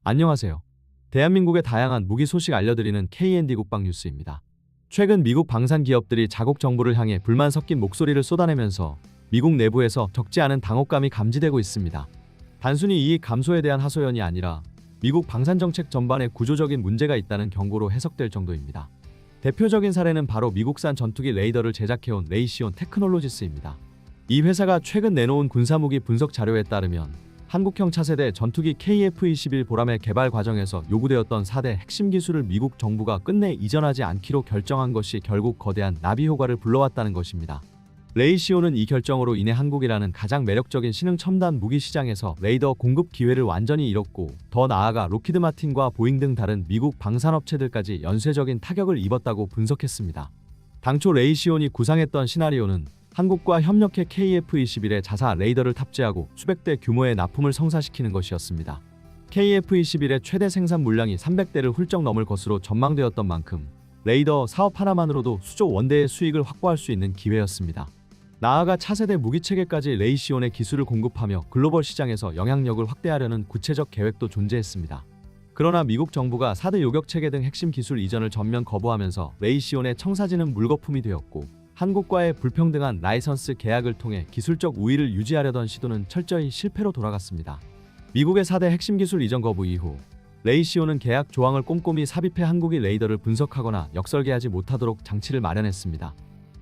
안녕하세요. 대한민국의 다양한 무기 소식 알려드리는 K&D 국방 뉴스입니다. 최근 미국 방산 기업들이 자국 정부를 향해 불만 섞인 목소리를 쏟아내면서 미국 내부에서 적지 않은 당혹감이 감지되고 있습니다. 단순히 이익 감소에 대한 하소연이 아니라 미국 방산 정책 전반에 구조적인 문제가 있다는 경고로 해석될 정도입니다. 대표적인 사례는 바로 미국산 전투기 레이더를 제작해온 레이시온 테크놀로지스입니다. 이 회사가 최근 내놓은 군사무기 분석 자료에 따르면 한국형 차세대 전투기 KF-21 보람의 개발 과정에서 요구되었던 4대 핵심 기술을 미국 정부가 끝내 이전하지 않기로 결정한 것이 결국 거대한 나비 효과를 불러왔다는 것입니다. 레이시온은 이 결정으로 인해 한국이라는 가장 매력적인 신흥 첨단 무기 시장에서 레이더 공급 기회를 완전히 잃었고, 더 나아가 록히드 마틴과 보잉 등 다른 미국 방산업체들까지 연쇄적인 타격을 입었다고 분석했습니다. 당초 레이시온이 구상했던 시나리오는 한국과 협력해 KF-21에 자사 레이더를 탑재하고 수백 대 규모의 납품을 성사시키는 것이었습니다. KF-21의 최대 생산 물량이 300대를 훌쩍 넘을 것으로 전망되었던 만큼 레이더 사업 하나만으로도 수조 원대의 수익을 확보할 수 있는 기회였습니다. 나아가 차세대 무기체계까지 레이시온의 기술을 공급하며 글로벌 시장에서 영향력을 확대하려는 구체적 계획도 존재했습니다. 그러나 미국 정부가 4대 요격체계 등 핵심 기술 이전을 전면 거부하면서 레이시온의 청사진은 물거품이 되었고, 한국과의 불평등한 라이선스 계약을 통해 기술적 우위를 유지하려던 시도는 철저히 실패로 돌아갔습니다. 미국의 4대 핵심 기술 이전 거부 이후 레이시온은 계약 조항을 꼼꼼히 삽입해 한국이 레이더를 분석하거나 역설계하지 못하도록 장치를 마련했습니다.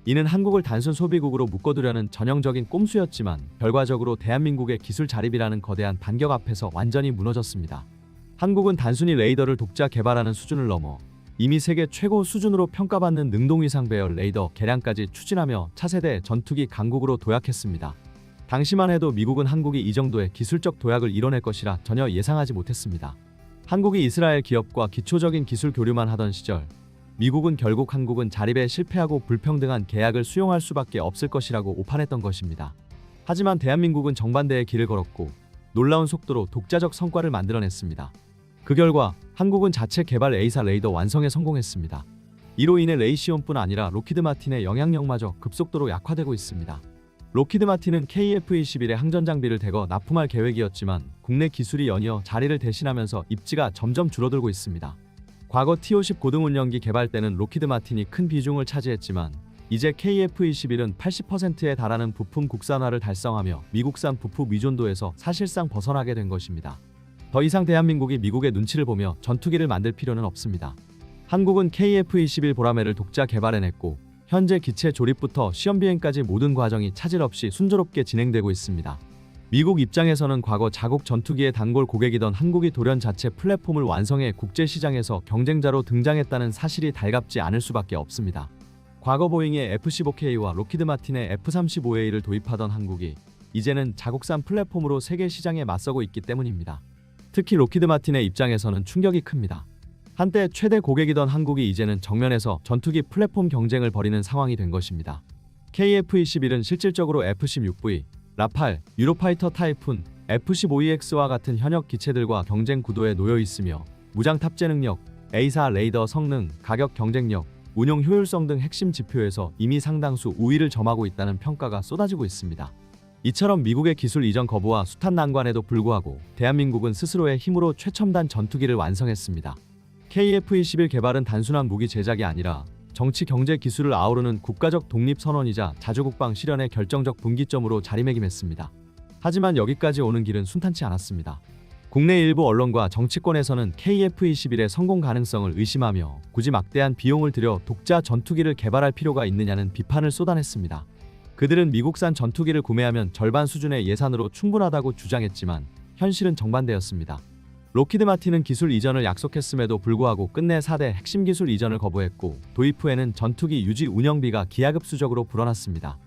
이는 한국을 단순 소비국으로 묶어두려는 전형적인 꼼수였지만 결과적으로 대한민국의 기술 자립이라는 거대한 반격 앞에서 완전히 무너졌습니다. 한국은 단순히 레이더를 독자 개발하는 수준을 넘어 이미 세계 최고 수준으로 평가받는 능동위상 배열 레이더 개량까지 추진하며 차세대 전투기 강국으로 도약했습니다. 당시만 해도 미국은 한국이 이 정도의 기술적 도약을 이뤄낼 것이라 전혀 예상하지 못했습니다. 한국이 이스라엘 기업과 기초적인 기술 교류만 하던 시절, 미국은 결국 한국은 자립에 실패하고 불평등한 계약을 수용할 수밖에 없을 것이라고 오판했던 것입니다. 하지만 대한민국은 정반대의 길을 걸었고 놀라운 속도로 독자적 성과를 만들어냈습니다. 그 결과 한국은 자체 개발 A사 레이더 완성에 성공했습니다. 이로 인해 레이시온뿐 아니라 록히드 마틴의 영향력마저 급속도로 약화되고 있습니다. 록히드 마틴은 KF-21의 항전 장비를 대거 납품할 계획이었지만 국내 기술이 연이어 자리를 대신하면서 입지가 점점 줄어들고 있습니다. 과거 T-50 고등운영기 개발 때는 록히드 마틴이 큰 비중을 차지했지만 이제 KF-21은 80%에 달하는 부품 국산화를 달성하며 미국산 부품 의존도에서 사실상 벗어나게 된 것입니다. 더 이상 대한민국이 미국의 눈치를 보며 전투기를 만들 필요는 없습니다. 한국은 KF-21 보라매를 독자 개발해냈고 현재 기체 조립부터 시험 비행까지 모든 과정이 차질 없이 순조롭게 진행되고 있습니다. 미국 입장에서는 과거 자국 전투기의 단골 고객이던 한국이 돌연 자체 플랫폼을 완성해 국제시장에서 경쟁자로 등장했다는 사실이 달갑지 않을 수밖에 없습니다. 과거 보잉의 F-15K와 록히드 마틴의 F-35A를 도입하던 한국이 이제는 자국산 플랫폼으로 세계 시장에 맞서고 있기 때문입니다. 특히 록히드 마틴의 입장에서는 충격이 큽니다. 한때 최대 고객이던 한국이 이제는 정면에서 전투기 플랫폼 경쟁을 벌이는 상황이 된 것입니다. KF-21은 실질적으로 F-16V, 라팔, 유로파이터 타이푼, F-15EX와 같은 현역 기체들과 경쟁 구도에 놓여 있으며 무장 탑재 능력, A사 레이더 성능, 가격 경쟁력, 운용 효율성 등 핵심 지표에서 이미 상당수 우위를 점하고 있다는 평가가 쏟아지고 있습니다. 이처럼 미국의 기술 이전 거부와 숱한 난관에도 불구하고 대한민국은 스스로의 힘으로 최첨단 전투기를 완성했습니다. KF-21 개발은 단순한 무기 제작이 아니라 정치 경제 기술을 아우르는 국가적 독립 선언이자 자주국방 실현의 결정적 분기점으로 자리매김했습니다. 하지만 여기까지 오는 길은 순탄치 않았습니다. 국내 일부 언론과 정치권에서는 KF-21의 성공 가능성을 의심하며 굳이 막대한 비용을 들여 독자 전투기를 개발할 필요가 있느냐는 비판을 쏟아냈습니다. 그들은 미국산 전투기를 구매하면 절반 수준의 예산으로 충분하다고 주장했지만 현실은 정반대였습니다. 록히드 마틴은 기술 이전을 약속했음에도 불구하고 끝내 4대 핵심 기술 이전을 거부했고 도입 후에는 전투기 유지 운영비가 기하급수적으로 불어났습니다.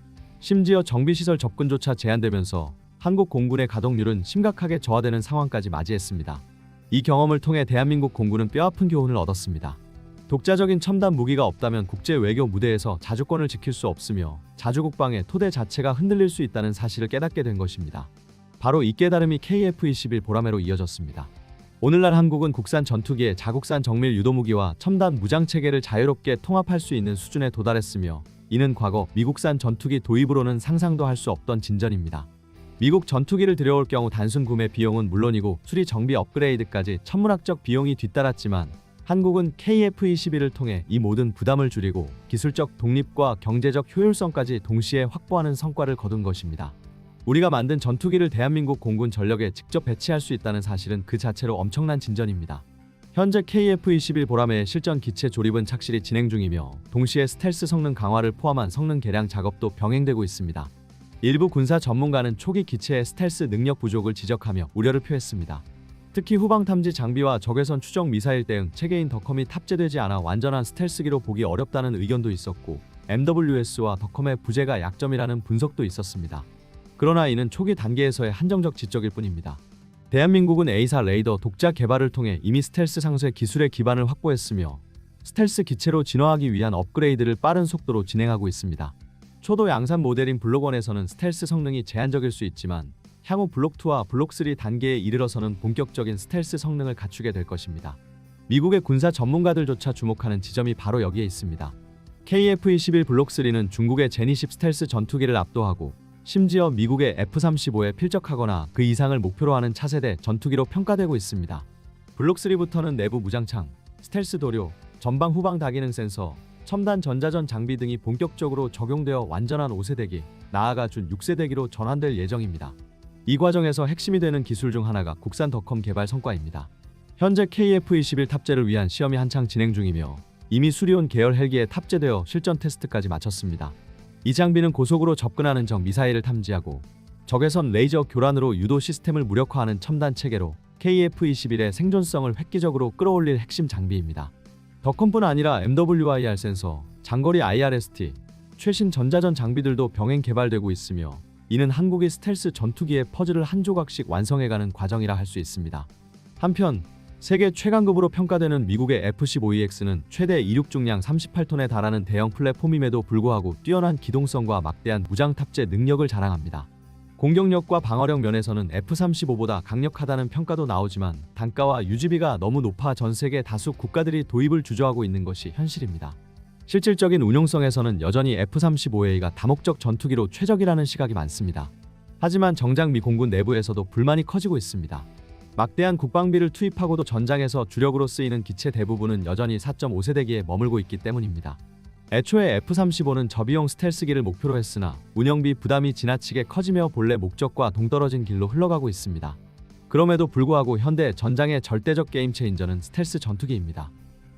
심지어 정비시설 접근조차 제한되면서 한국 공군의 가동률은 심각하게 저하되는 상황까지 맞이했습니다. 이 경험을 통해 대한민국 공군은 뼈아픈 교훈을 얻었습니다. 독자적인 첨단 무기가 없다면 국제 외교 무대에서 자주권을 지킬 수 없으며 자주국방의 토대 자체가 흔들릴 수 있다는 사실을 깨닫게 된 것입니다. 바로 이 깨달음이 KF-21 보라매로 이어졌습니다. 오늘날 한국은 국산 전투기에 자국산 정밀 유도무기와 첨단 무장체계를 자유롭게 통합할 수 있는 수준에 도달했으며 이는 과거 미국산 전투기 도입으로는 상상도 할 수 없던 진전입니다. 미국 전투기를 들여올 경우 단순 구매 비용은 물론이고 수리 정비 업그레이드까지 천문학적 비용이 뒤따랐지만 한국은 KF-21을 통해 이 모든 부담을 줄이고 기술적 독립과 경제적 효율성까지 동시에 확보하는 성과를 거둔 것입니다. 우리가 만든 전투기를 대한민국 공군 전력에 직접 배치할 수 있다는 사실은 그 자체로 엄청난 진전입니다. 현재 KF-21 보라매의 실전 기체 조립은 착실히 진행 중이며 동시에 스텔스 성능 강화를 포함한 성능 개량 작업도 병행되고 있습니다. 일부 군사 전문가는 초기 기체의 스텔스 능력 부족을 지적하며 우려를 표했습니다. 특히 후방 탐지 장비와 적외선 추적 미사일 대응 체계인 덕컴이 탑재되지 않아 완전한 스텔스기로 보기 어렵다는 의견도 있었고 MWS와 덕컴의 부재가 약점이라는 분석도 있었습니다. 그러나 이는 초기 단계에서의 한정적 지적일 뿐입니다. 대한민국은 A사 레이더 독자 개발을 통해 이미 스텔스 상쇄 기술의 기반을 확보했으며 스텔스 기체로 진화하기 위한 업그레이드를 빠른 속도로 진행하고 있습니다. 초도 양산 모델인 블록1에서는 스텔스 성능이 제한적일 수 있지만 향후 블록2와 블록3 단계에 이르러서는 본격적인 스텔스 성능을 갖추게 될 것입니다. 미국의 군사 전문가들조차 주목하는 지점이 바로 여기에 있습니다. KF-21 블록3는 중국의 제니10 스텔스 전투기를 압도하고 심지어 미국의 F-35에 필적하거나 그 이상을 목표로 하는 차세대 전투기로 평가되고 있습니다. 블록3부터는 내부 무장창, 스텔스 도료, 전방 후방 다기능 센서, 첨단 전자전 장비 등이 본격적으로 적용되어 완전한 5세대기, 나아가 준 6세대기로 전환될 예정입니다. 이 과정에서 핵심이 되는 기술 중 하나가 국산 덕컴 개발 성과입니다. 현재 KF-21 탑재를 위한 시험이 한창 진행 중이며 이미 수리온 계열 헬기에 탑재되어 실전 테스트까지 마쳤습니다. 이 장비는 고속으로 접근하는 적 미사일을 탐지하고 적외선 레이저 교란으로 유도 시스템을 무력화하는 첨단 체계로 KF-21의 생존성을 획기적으로 끌어올릴 핵심 장비입니다. 덕컴뿐 아니라 MWIR 센서, 장거리 IRST, 최신 전자전 장비들도 병행 개발되고 있으며 이는 한국의 스텔스 전투기의 퍼즐을 한 조각씩 완성해가는 과정이라 할 수 있습니다. 한편 세계 최강급으로 평가되는 미국의 F-15EX는 최대 이륙 중량 38톤에 달하는 대형 플랫폼임에도 불구하고 뛰어난 기동성과 막대한 무장 탑재 능력을 자랑합니다. 공격력과 방어력 면에서는 F-35보다 강력하다는 평가도 나오지만 단가와 유지비가 너무 높아 전 세계 다수 국가들이 도입을 주저하고 있는 것이 현실입니다. 실질적인 운용성에서는 여전히 F-35A가 다목적 전투기로 최적이라는 시각이 많습니다. 하지만 정작 미 공군 내부에서도 불만이 커지고 있습니다. 막대한 국방비를 투입하고도 전장에서 주력으로 쓰이는 기체 대부분은 여전히 4.5세대기에 머물고 있기 때문입니다. 애초에 F-35는 저비용 스텔스기를 목표로 했으나 운영비 부담이 지나치게 커지며 본래 목적과 동떨어진 길로 흘러가고 있습니다. 그럼에도 불구하고 현대 전장의 절대적 게임 체인저는 스텔스 전투기입니다.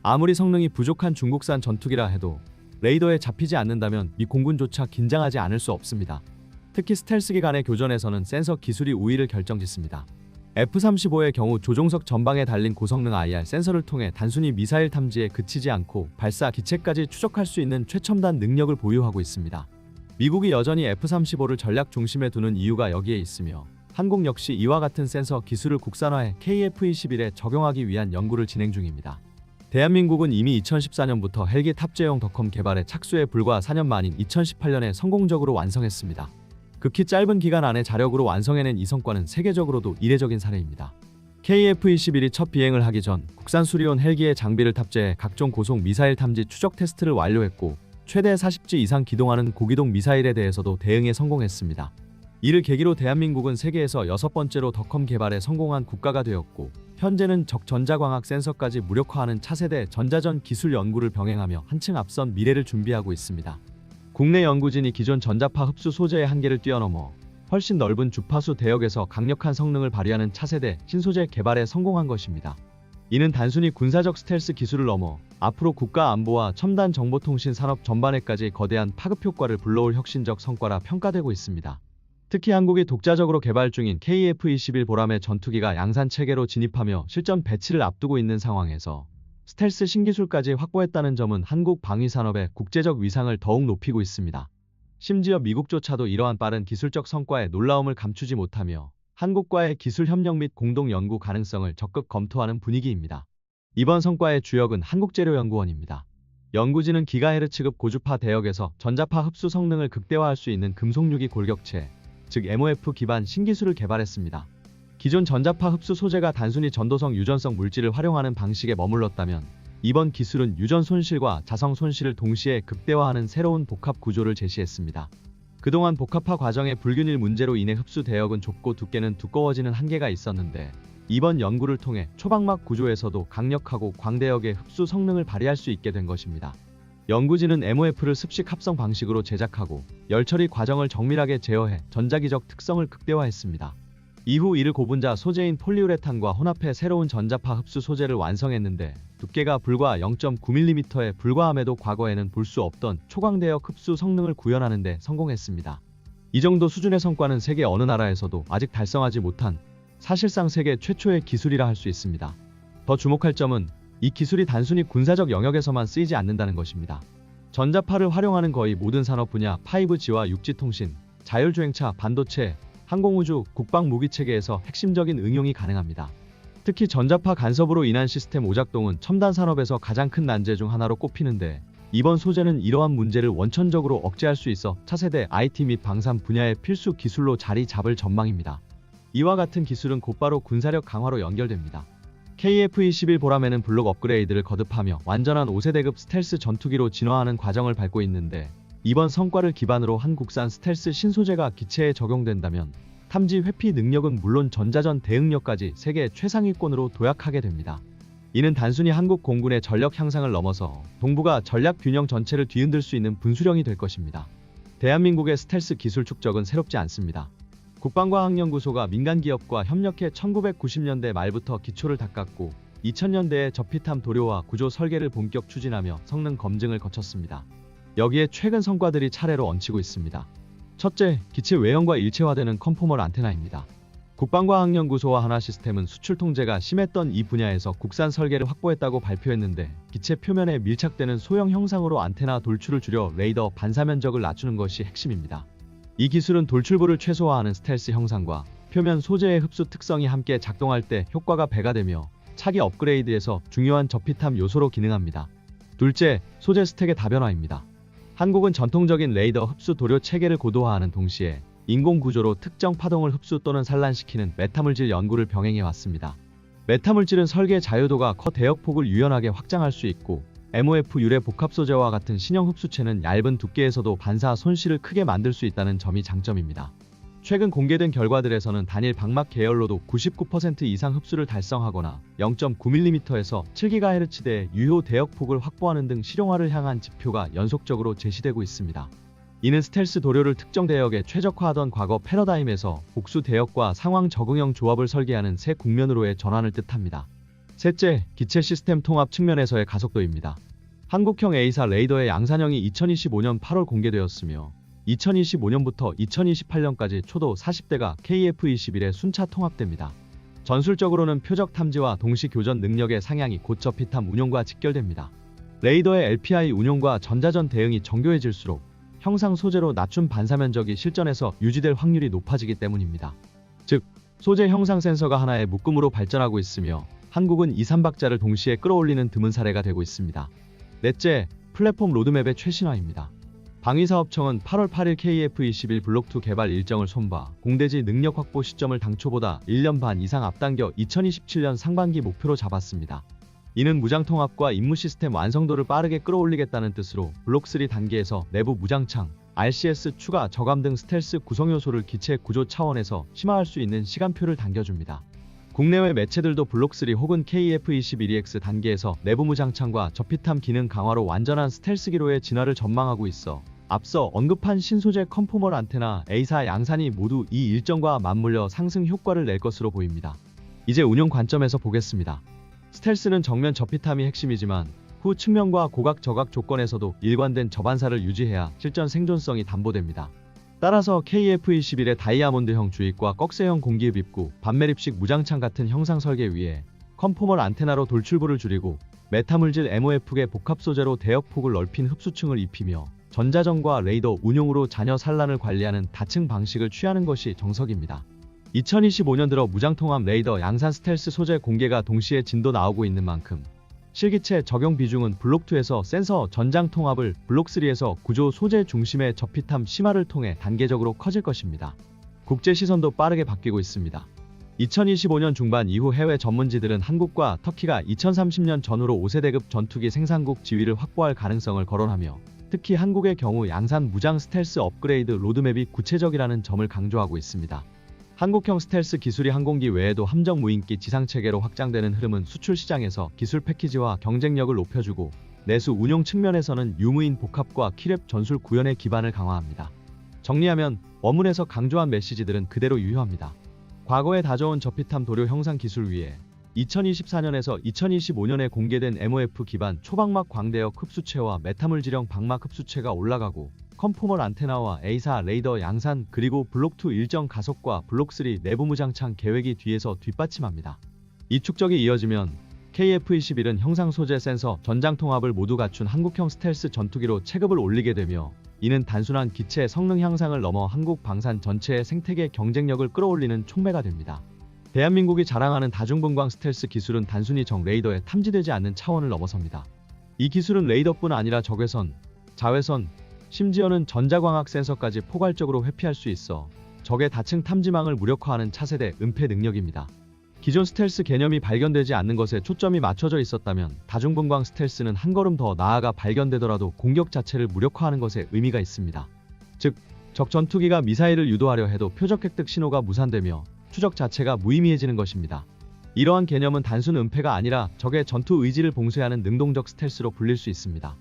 아무리 성능이 부족한 중국산 전투기라 해도 레이더에 잡히지 않는다면 미 공군조차 긴장하지 않을 수 없습니다. 특히 스텔스기 간의 교전에서는 센서 기술이 우위를 결정짓습니다. F-35의 경우 조종석 전방에 달린 고성능 IR 센서를 통해 단순히 미사일 탐지에 그치지 않고 발사 기체까지 추적할 수 있는 최첨단 능력을 보유하고 있습니다. 미국이 여전히 F-35를 전략 중심에 두는 이유가 여기에 있으며 한국 역시 이와 같은 센서 기술을 국산화해 KF-21에 적용하기 위한 연구를 진행 중입니다. 대한민국은 이미 2014년부터 헬기 탑재용 덕컴 개발에 착수해 불과 4년 만인 2018년에 성공적으로 완성했습니다. 극히 짧은 기간 안에 자력으로 완성해낸 이 성과는 세계적으로도 이례적인 사례입니다. KF-21이 첫 비행을 하기 전 국산 수리온 헬기에 장비를 탑재해 각종 고속 미사일 탐지 추적 테스트를 완료했고 최대 40지 이상 기동하는 고기동 미사일에 대해서도 대응에 성공했습니다. 이를 계기로 대한민국은 세계에서 6번째로 덕컴 개발에 성공한 국가가 되었고 현재는 적 전자광학 센서까지 무력화하는 차세대 전자전 기술 연구를 병행하며 한층 앞선 미래를 준비하고 있습니다. 국내 연구진이 기존 전자파 흡수 소재의 한계를 뛰어넘어 훨씬 넓은 주파수 대역에서 강력한 성능을 발휘하는 차세대 신소재 개발에 성공한 것입니다. 이는 단순히 군사적 스텔스 기술을 넘어 앞으로 국가 안보와 첨단 정보통신 산업 전반에까지 거대한 파급 효과를 불러올 혁신적 성과라 평가되고 있습니다. 특히 한국이 독자적으로 개발 중인 KF-21 보라매 전투기가 양산 체계로 진입하며 실전 배치를 앞두고 있는 상황에서 스텔스 신기술까지 확보했다는 점은 한국 방위산업의 국제적 위상을 더욱 높이고 있습니다. 심지어 미국조차도 이러한 빠른 기술적 성과에 놀라움을 감추지 못하며 한국과의 기술 협력 및 공동 연구 가능성을 적극 검토하는 분위기입니다. 이번 성과의 주역은 한국재료연구원입니다. 연구진은 기가헤르츠급 고주파 대역에서 전자파 흡수 성능을 극대화할 수 있는 금속유기 골격체, 즉 MOF 기반 신기술을 개발했습니다. 기존 전자파 흡수 소재가 단순히 전도성 유전성 물질을 활용하는 방식에 머물렀다면 이번 기술은 유전 손실과 자성 손실을 동시에 극대화하는 새로운 복합 구조를 제시했습니다. 그동안 복합화 과정의 불균일 문제로 인해 흡수 대역은 좁고 두께는 두꺼워지는 한계가 있었는데 이번 연구를 통해 초박막 구조에서도 강력하고 광대역의 흡수 성능을 발휘할 수 있게 된 것입니다. 연구진은 MOF를 습식 합성 방식으로 제작하고 열 처리 과정을 정밀하게 제어해 전자기적 특성을 극대화했습니다. 이후 이를 고분자 소재인 폴리우레탄과 혼합해 새로운 전자파 흡수 소재를 완성했는데 두께가 불과 0.9mm에 불과함에도 과거에는 볼 수 없던 초광대역 흡수 성능을 구현하는 데 성공했습니다. 이 정도 수준의 성과는 세계 어느 나라에서도 아직 달성하지 못한 사실상 세계 최초의 기술이라 할 수 있습니다. 더 주목할 점은 이 기술이 단순히 군사적 영역에서만 쓰이지 않는다는 것입니다. 전자파를 활용하는 거의 모든 산업 분야 5G와 육지통신, 자율주행차, 반도체, 항공우주, 국방무기체계에서 핵심적인 응용이 가능합니다. 특히 전자파 간섭으로 인한 시스템 오작동은 첨단 산업에서 가장 큰 난제 중 하나로 꼽히는데 이번 소재는 이러한 문제를 원천적으로 억제할 수 있어 차세대 IT 및 방산 분야의 필수 기술로 자리 잡을 전망입니다. 이와 같은 기술은 곧바로 군사력 강화로 연결됩니다. KF-21 보람에는 블록 업그레이드를 거듭하며 완전한 5세대급 스텔스 전투기로 진화하는 과정을 밟고 있는데 이번 성과를 기반으로 한국산 스텔스 신소재가 기체에 적용된다면 탐지 회피 능력은 물론 전자전 대응력까지 세계 최상위권으로 도약하게 됩니다. 이는 단순히 한국 공군의 전력 향상을 넘어서 동북아 전략 균형 전체를 뒤흔들 수 있는 분수령이 될 것입니다. 대한민국의 스텔스 기술 축적은 새롭지 않습니다. 국방과학연구소가 민간기업과 협력해 1990년대 말부터 기초를 닦았고 2000년대에 저피탐 도료와 구조 설계를 본격 추진하며 성능 검증을 거쳤습니다. 여기에 최근 성과들이 차례로 얹히고 있습니다. 첫째, 기체 외형과 일체화되는 컨포멀 안테나입니다. 국방과학연구소와 하나시스템은 수출 통제가 심했던 이 분야에서 국산 설계를 확보했다고 발표했는데 기체 표면에 밀착되는 소형 형상으로 안테나 돌출을 줄여 레이더 반사 면적을 낮추는 것이 핵심입니다. 이 기술은 돌출부를 최소화하는 스텔스 형상과 표면 소재의 흡수 특성이 함께 작동할 때 효과가 배가 되며 차기 업그레이드에서 중요한 저피탐 요소로 기능합니다. 둘째, 소재 스택의 다변화입니다. 한국은 전통적인 레이더 흡수 도료 체계를 고도화하는 동시에 인공구조로 특정 파동을 흡수 또는 산란시키는 메타물질 연구를 병행해 왔습니다. 메타물질은 설계 자유도가 커 대역폭을 유연하게 확장할 수 있고 MOF 유래 복합 소재와 같은 신형 흡수체는 얇은 두께에서도 반사 손실을 크게 만들 수 있다는 점이 장점입니다. 최근 공개된 결과들에서는 단일 방막 계열로도 99% 이상 흡수를 달성하거나 0.9mm에서 7GHz대의 유효 대역폭을 확보하는 등 실용화를 향한 지표가 연속적으로 제시되고 있습니다. 이는 스텔스 도료를 특정 대역에 최적화하던 과거 패러다임에서 복수 대역과 상황 적응형 조합을 설계하는 새 국면으로의 전환을 뜻합니다. 셋째, 기체 시스템 통합 측면에서의 가속도입니다. 한국형 A사 레이더의 양산형이 2025년 8월 공개되었으며 2025년부터 2028년까지 초도 40대가 KF-21에 순차 통합됩니다. 전술적으로는 표적 탐지와 동시 교전 능력의 상향이 곧 저피탐 운용과 직결됩니다. 레이더의 LPI 운용과 전자전 대응이 정교해질수록 형상 소재로 낮춘 반사 면적이 실전에서 유지될 확률이 높아지기 때문입니다. 즉, 소재 형상 센서가 하나의 묶음으로 발전하고 있으며 한국은 2, 3박자를 동시에 끌어올리는 드문 사례가 되고 있습니다. 넷째, 플랫폼 로드맵의 최신화입니다. 방위사업청은 8월 8일 KF-21 블록2 개발 일정을 손봐 공대지 능력 확보 시점을 당초보다 1년 반 이상 앞당겨 2027년 상반기 목표로 잡았습니다. 이는 무장통합과 임무 시스템 완성도를 빠르게 끌어올리겠다는 뜻으로 블록3 단계에서 내부 무장창, RCS 추가 저감 등 스텔스 구성 요소를 기체 구조 차원에서 심화할 수 있는 시간표를 당겨줍니다. 국내외 매체들도 블록3 혹은 KF-21EX 단계에서 내부 무장창과 저피탐 기능 강화로 완전한 스텔스기로의 진화를 전망하고 있어 앞서 언급한 신소재 컨포멀 안테나 A사 양산이 모두 이 일정과 맞물려 상승 효과를 낼 것으로 보입니다. 이제 운용 관점에서 보겠습니다. 스텔스는 정면 저피탐이 핵심이지만 후 측면과 고각 저각 조건에서도 일관된 저반사를 유지해야 실전 생존성이 담보됩니다. 따라서 KF-21의 다이아몬드형 주입과 꺽쇠형 공기흡 입구, 반매립식 무장창 같은 형상 설계 위에 컨포멀 안테나로 돌출부를 줄이고 메타물질 MOF계 복합 소재로 대역폭을 넓힌 흡수층을 입히며 전자전과 레이더 운용으로 잔여 산란을 관리하는 다층 방식을 취하는 것이 정석입니다. 2025년 들어 무장통합 레이더 양산 스텔스 소재 공개가 동시에 진도 나오고 있는 만큼 실기체 적용 비중은 블록2에서 센서 전장 통합을, 블록3에서 구조 소재 중심의 저피탐 심화를 통해 단계적으로 커질 것입니다. 국제 시선도 빠르게 바뀌고 있습니다. 2025년 중반 이후 해외 전문지들은 한국과 터키가 2030년 전후로 5세대급 전투기 생산국 지위를 확보할 가능성을 거론하며 특히 한국의 경우 양산 무장 스텔스 업그레이드 로드맵이 구체적이라는 점을 강조하고 있습니다. 한국형 스텔스 기술이 항공기 외에도 함정 무인기 지상체계로 확장되는 흐름은 수출 시장에서 기술 패키지와 경쟁력을 높여주고 내수 운용 측면에서는 유무인 복합과 키랩 전술 구현의 기반을 강화합니다. 정리하면 원문에서 강조한 메시지들은 그대로 유효합니다. 과거에 다져온 저피탐 도료 형상 기술 위에 2024년에서 2025년에 공개된 MOF 기반 초방막 광대역 흡수체와 메타물 지령 방막 흡수체가 올라가고 컨포멀 안테나와 A사 레이더 양산 그리고 블록2 일정 가속과 블록3 내부 무장창 계획이 뒤에서 뒷받침합니다. 이 축적이 이어지면 KF-21은 형상 소재 센서 전장 통합을 모두 갖춘 한국형 스텔스 전투기로 체급을 올리게 되며 이는 단순한 기체 성능 향상을 넘어 한국 방산 전체의 생태계 경쟁력을 끌어올리는 촉매가 됩니다. 대한민국이 자랑하는 다중분광 스텔스 기술은 단순히 적 레이더에 탐지되지 않는 차원을 넘어섭니다. 이 기술은 레이더뿐 아니라 적외선, 자외선, 심지어는 전자광학 센서까지 포괄적으로 회피할 수 있어 적의 다층 탐지망을 무력화하는 차세대 은폐 능력입니다. 기존 스텔스 개념이 발견되지 않는 것에 초점이 맞춰져 있었다면 다중분광 스텔스는 한 걸음 더 나아가 발견되더라도 공격 자체를 무력화하는 것에 의미가 있습니다. 즉, 적 전투기가 미사일을 유도하려 해도 표적 획득 신호가 무산되며 추적 자체가 무의미해지는 것입니다. 이러한 개념은 단순 은폐가 아니라 적의 전투 의지를 봉쇄하는 능동적 스텔스로 불릴 수 있습니다.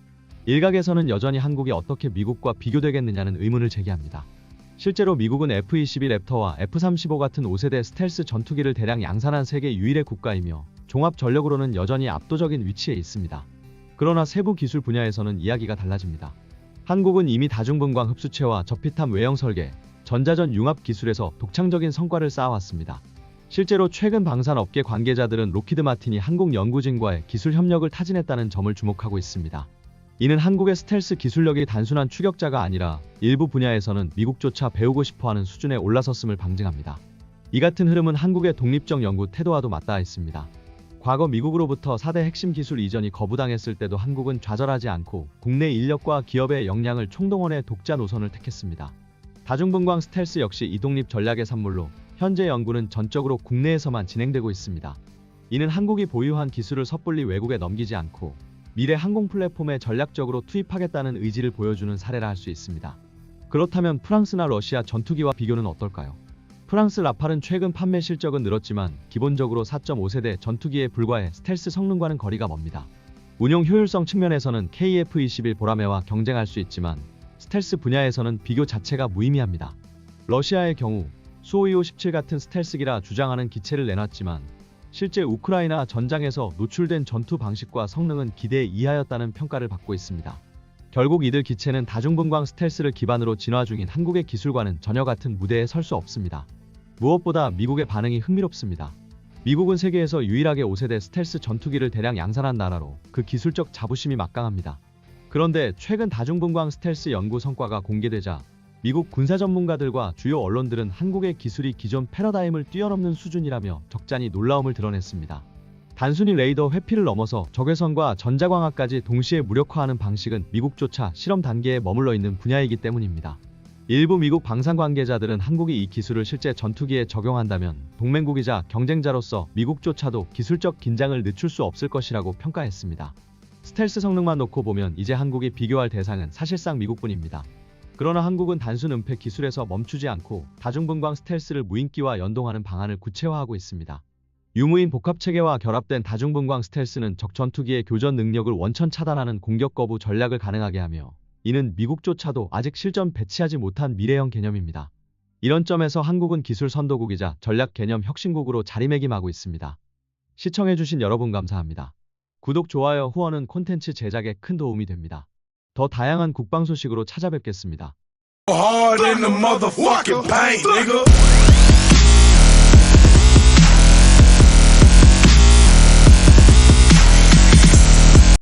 일각에서는 여전히 한국이 어떻게 미국과 비교되겠느냐는 의문을 제기합니다. 실제로 미국은 F-22 랩터와 F-35 같은 5세대 스텔스 전투기를 대량 양산한 세계 유일의 국가이며 종합 전력으로는 여전히 압도적인 위치에 있습니다. 그러나 세부 기술 분야에서는 이야기가 달라집니다. 한국은 이미 다중분광 흡수체와 저피탐 외형 설계, 전자전 융합 기술에서 독창적인 성과를 쌓아왔습니다. 실제로 최근 방산업계 관계자들은 로키드 마틴이 한국 연구진과의 기술 협력을 타진했다는 점을 주목하고 있습니다. 이는 한국의 스텔스 기술력이 단순한 추격자가 아니라 일부 분야에서는 미국조차 배우고 싶어하는 수준에 올라섰음을 방증합니다. 이 같은 흐름은 한국의 독립적 연구 태도와도 맞닿아 있습니다. 과거 미국으로부터 4대 핵심 기술 이전이 거부당했을 때도 한국은 좌절하지 않고 국내 인력과 기업의 역량을 총동원해 독자 노선을 택했습니다. 다중분광 스텔스 역시 이 독립 전략의 산물로 현재 연구는 전적으로 국내에서만 진행되고 있습니다. 이는 한국이 보유한 기술을 섣불리 외국에 넘기지 않고 미래 항공 플랫폼에 전략적으로 투입하겠다는 의지를 보여주는 사례라 할 수 있습니다. 그렇다면 프랑스나 러시아 전투기와 비교는 어떨까요? 프랑스 라팔은 최근 판매 실적은 늘었지만 기본적으로 4.5세대 전투기에 불과해 스텔스 성능과는 거리가 먼니다. 운용 효율성 측면에서는 KF-21 보라매와 경쟁할 수 있지만 스텔스 분야에서는 비교 자체가 무의미합니다. 러시아의 경우 수-525-17 같은 스텔스기라 주장하는 기체를 내놨지만 실제 우크라이나 전장에서 노출된 전투 방식과 성능은 기대 이하였다는 평가를 받고 있습니다. 결국 이들 기체는 다중분광 스텔스를 기반으로 진화 중인 한국의 기술과는 전혀 같은 무대에 설 수 없습니다. 무엇보다 미국의 반응이 흥미롭습니다. 미국은 세계에서 유일하게 5세대 스텔스 전투기를 대량 양산한 나라로 그 기술적 자부심이 막강합니다. 그런데 최근 다중분광 스텔스 연구 성과가 공개되자 미국 군사 전문가들과 주요 언론들은 한국의 기술이 기존 패러다임을 뛰어넘는 수준이라며 적잖이 놀라움을 드러냈습니다. 단순히 레이더 회피를 넘어서 적외선과 전자광학까지 동시에 무력화하는 방식은 미국조차 실험 단계에 머물러 있는 분야이기 때문입니다. 일부 미국 방산 관계자들은 한국이 이 기술을 실제 전투기에 적용한다면 동맹국이자 경쟁자로서 미국조차도 기술적 긴장을 늦출 수 없을 것이라고 평가했습니다. 스텔스 성능만 놓고 보면 이제 한국이 비교할 대상은 사실상 미국뿐입니다. 그러나 한국은 단순 은폐 기술에서 멈추지 않고 다중분광 스텔스를 무인기와 연동하는 방안을 구체화하고 있습니다. 유무인 복합체계와 결합된 다중분광 스텔스는 적 전투기의 교전 능력을 원천 차단하는 공격 거부 전략을 가능하게 하며 이는 미국조차도 아직 실전 배치하지 못한 미래형 개념입니다. 이런 점에서 한국은 기술 선도국이자 전략 개념 혁신국으로 자리매김하고 있습니다. 시청해주신 여러분 감사합니다. 구독, 좋아요, 후원은 콘텐츠 제작에 큰 도움이 됩니다. 더 다양한 국방 소식으로 찾아뵙겠습니다. Hard in the motherfucking paint, nigga.